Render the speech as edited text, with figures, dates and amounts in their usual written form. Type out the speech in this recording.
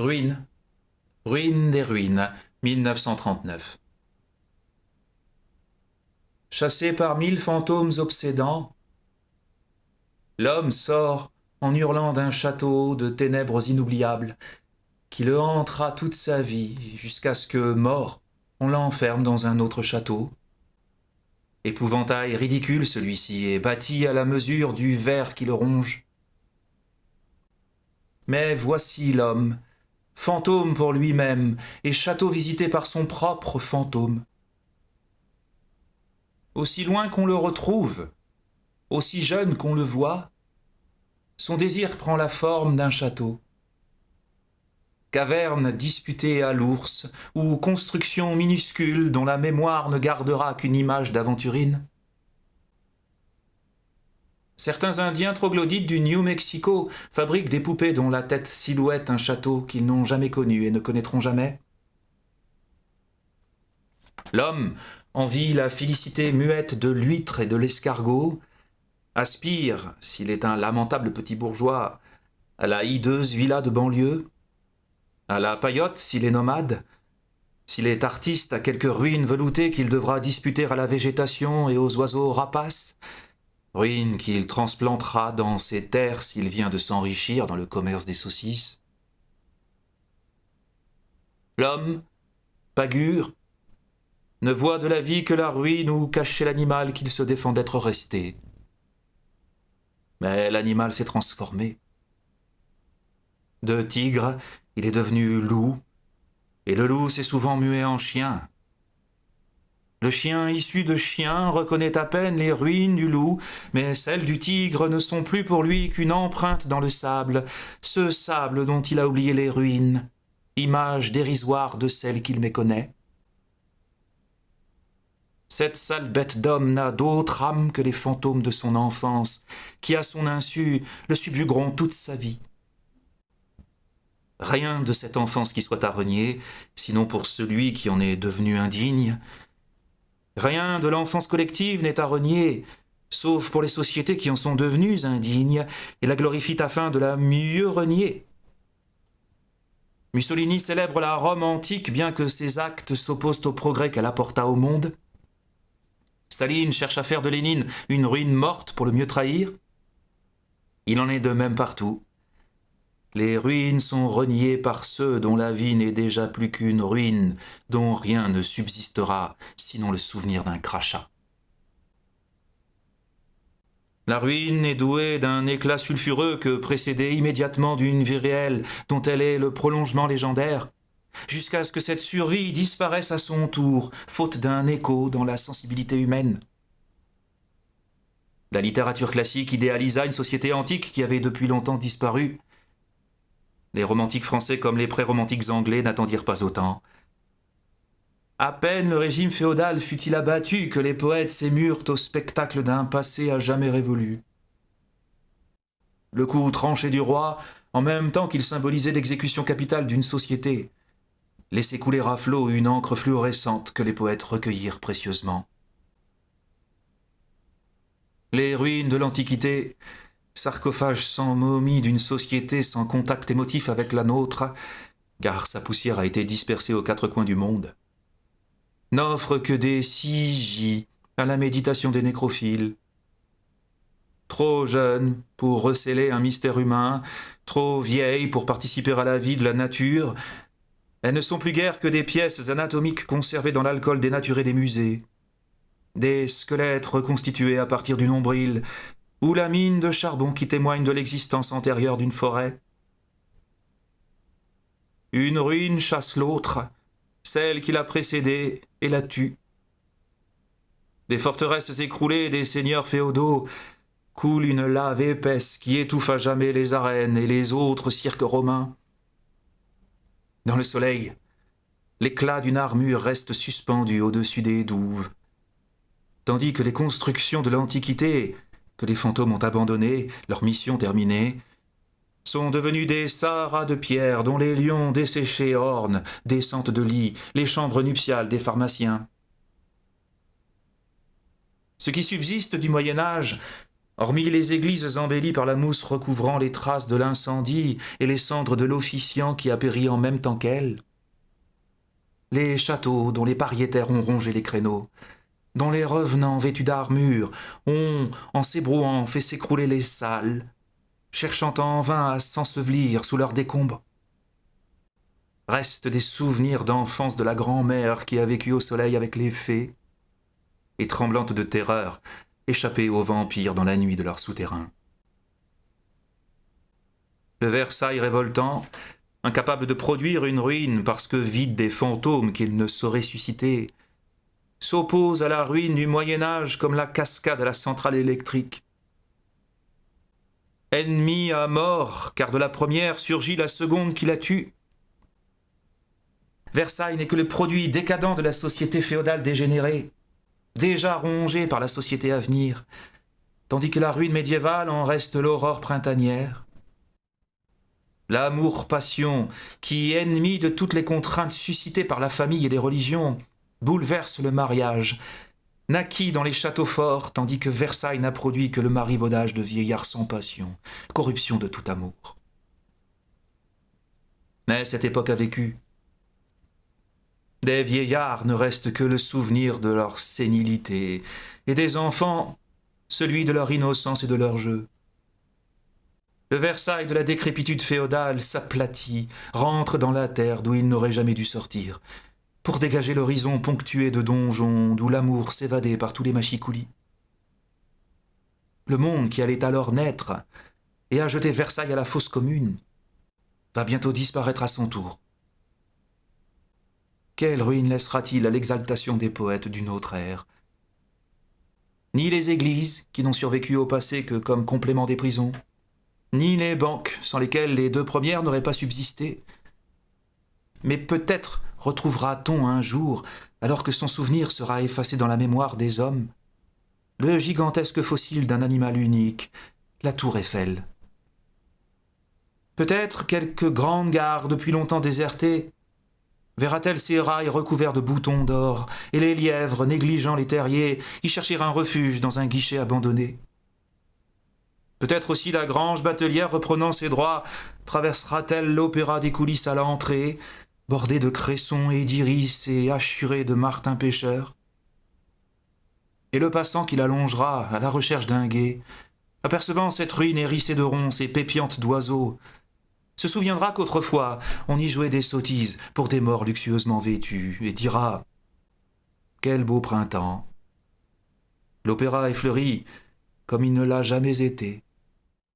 Ruines, ruines des ruines, 1939. Chassé par 1000 fantômes obsédants, l'homme sort en hurlant d'un château de ténèbres inoubliables, qui le hantera toute sa vie, jusqu'à ce que, mort, on l'enferme dans un autre château. Épouvantail ridicule celui-ci, est bâti à la mesure du ver qui le ronge. Mais voici l'homme, fantôme pour lui-même, et château visité par son propre fantôme. Aussi loin qu'on le retrouve, aussi jeune qu'on le voit, son désir prend la forme d'un château. Caverne disputée à l'ours, ou construction minuscule dont la mémoire ne gardera qu'une image d'aventurine. Certains Indiens troglodytes du New Mexico fabriquent des poupées dont la tête silhouette un château qu'ils n'ont jamais connu et ne connaîtront jamais. L'homme envie la félicité muette de l'huître et de l'escargot, aspire, s'il est un lamentable petit bourgeois, à la hideuse villa de banlieue, à la paillote s'il est nomade, s'il est artiste à quelques ruines veloutées qu'il devra disputer à la végétation et aux oiseaux rapaces, ruines qu'il transplantera dans ses terres s'il vient de s'enrichir dans le commerce des saucisses. L'homme, pagure, ne voit de la vie que la ruine où cachait l'animal qu'il se défend d'être resté. Mais l'animal s'est transformé. De tigre, il est devenu loup, et le loup s'est souvent mué en chien. Le chien issu de chien reconnaît à peine les ruines du loup, mais celles du tigre ne sont plus pour lui qu'une empreinte dans le sable, ce sable dont il a oublié les ruines, image dérisoire de celle qu'il méconnaît. Cette sale bête d'homme n'a d'autre âme que les fantômes de son enfance, qui, à son insu, le subjugueront toute sa vie. Rien de cette enfance qui soit à renier, sinon pour celui qui en est devenu indigne. Rien de l'enfance collective n'est à renier, sauf pour les sociétés qui en sont devenues indignes et la glorifient afin de la mieux renier. Mussolini célèbre la Rome antique bien que ses actes s'opposent au progrès qu'elle apporta au monde. Staline cherche à faire de Lénine une ruine morte pour le mieux trahir. Il en est de même partout. Les ruines sont reniées par ceux dont la vie n'est déjà plus qu'une ruine, dont rien ne subsistera, sinon le souvenir d'un crachat. La ruine est douée d'un éclat sulfureux que précédée immédiatement d'une vie réelle dont elle est le prolongement légendaire, jusqu'à ce que cette survie disparaisse à son tour, faute d'un écho dans la sensibilité humaine. La littérature classique idéalisa une société antique qui avait depuis longtemps disparu. Les romantiques français comme les pré-romantiques anglais n'attendirent pas autant. À peine le régime féodal fut-il abattu que les poètes s'émurent au spectacle d'un passé à jamais révolu. Le coup tranché du roi, en même temps qu'il symbolisait l'exécution capitale d'une société, laissait couler à flot une encre fluorescente que les poètes recueillirent précieusement. Les ruines de l'Antiquité, sarcophage sans momie d'une société sans contact émotif avec la nôtre, car sa poussière a été dispersée aux quatre coins du monde, n'offrent que des sigies à la méditation des nécrophiles. Trop jeunes pour recéler un mystère humain, trop vieilles pour participer à la vie de la nature, elles ne sont plus guère que des pièces anatomiques conservées dans l'alcool dénaturé des musées, des squelettes reconstitués à partir du nombril, ou la mine de charbon qui témoigne de l'existence antérieure d'une forêt. Une ruine chasse l'autre, celle qui l'a précédée et la tue. Des forteresses écroulées des seigneurs féodaux coule une lave épaisse qui étouffe à jamais les arènes et les autres cirques romains. Dans le soleil, l'éclat d'une armure reste suspendu au-dessus des douves, tandis que les constructions de l'Antiquité, que les fantômes ont abandonnées, leur mission terminée, sont devenus des saharas de pierre dont les lions desséchés ornent, descentes de lit, les chambres nuptiales des pharmaciens. Ce qui subsiste du Moyen-Âge Hormis les églises embellies par la mousse recouvrant les traces de l'incendie et les cendres de l'officiant qui a péri en même temps qu'elle, les châteaux dont les pariétaires ont rongé les créneaux, dont les revenants vêtus d'armure ont, en s'ébrouant, fait s'écrouler les salles, cherchant en vain à s'ensevelir sous leurs décombres. Restent des souvenirs d'enfance de la grand-mère qui a vécu au soleil avec les fées, et tremblante de terreur, échappée aux vampires dans la nuit de leur souterrain. Le Versailles révoltant, incapable de produire une ruine parce que vide des fantômes qu'il ne saurait susciter, s'oppose à la ruine du Moyen-Âge comme la cascade à la centrale électrique. Ennemi à mort, car de la première surgit la seconde qui la tue. Versailles n'est que le produit décadent de la société féodale dégénérée, déjà rongée par la société à venir, tandis que la ruine médiévale en reste l'aurore printanière. L'amour-passion, qui, ennemi de toutes les contraintes suscitées par la famille et les religions, bouleverse le mariage, naquit dans les châteaux forts, tandis que Versailles n'a produit que le marivaudage de vieillards sans passion, corruption de tout amour. Mais cette époque a vécu. Des vieillards ne reste que le souvenir de leur sénilité, et des enfants, celui de leur innocence et de leur jeu. Le Versailles de la décrépitude féodale s'aplatit, rentre dans la terre d'où il n'aurait jamais dû sortir, pour dégager l'horizon ponctué de donjons d'où l'amour s'évadait par tous les machicoulis. Le monde qui allait alors naître et a jeté Versailles à la fosse commune va bientôt disparaître à son tour. Quelle ruine laissera-t-il à l'exaltation des poètes d'une autre ère? Ni les églises, qui n'ont survécu au passé que comme complément des prisons, ni les banques, sans lesquelles les deux premières n'auraient pas subsisté. Mais peut-être retrouvera-t-on un jour, alors que son souvenir sera effacé dans la mémoire des hommes, le gigantesque fossile d'un animal unique, la tour Eiffel. Peut-être quelque grande gare depuis longtemps désertée verra-t-elle ses rails recouverts de boutons d'or, et les lièvres, négligeant les terriers, y chercher un refuge dans un guichet abandonné. Peut-être aussi la grange batelière reprenant ses droits, traversera-t-elle l'opéra des coulisses à l'entrée, bordé de cressons et d'iris et hachuré de martins pêcheurs. Et le passant qui la longera à la recherche d'un guet, apercevant cette ruine hérissée de ronces et pépiante d'oiseaux, se souviendra qu'autrefois on y jouait des sottises pour des morts luxueusement vêtus, et dira « Quel beau printemps ! L'opéra est fleuri comme il ne l'a jamais été. »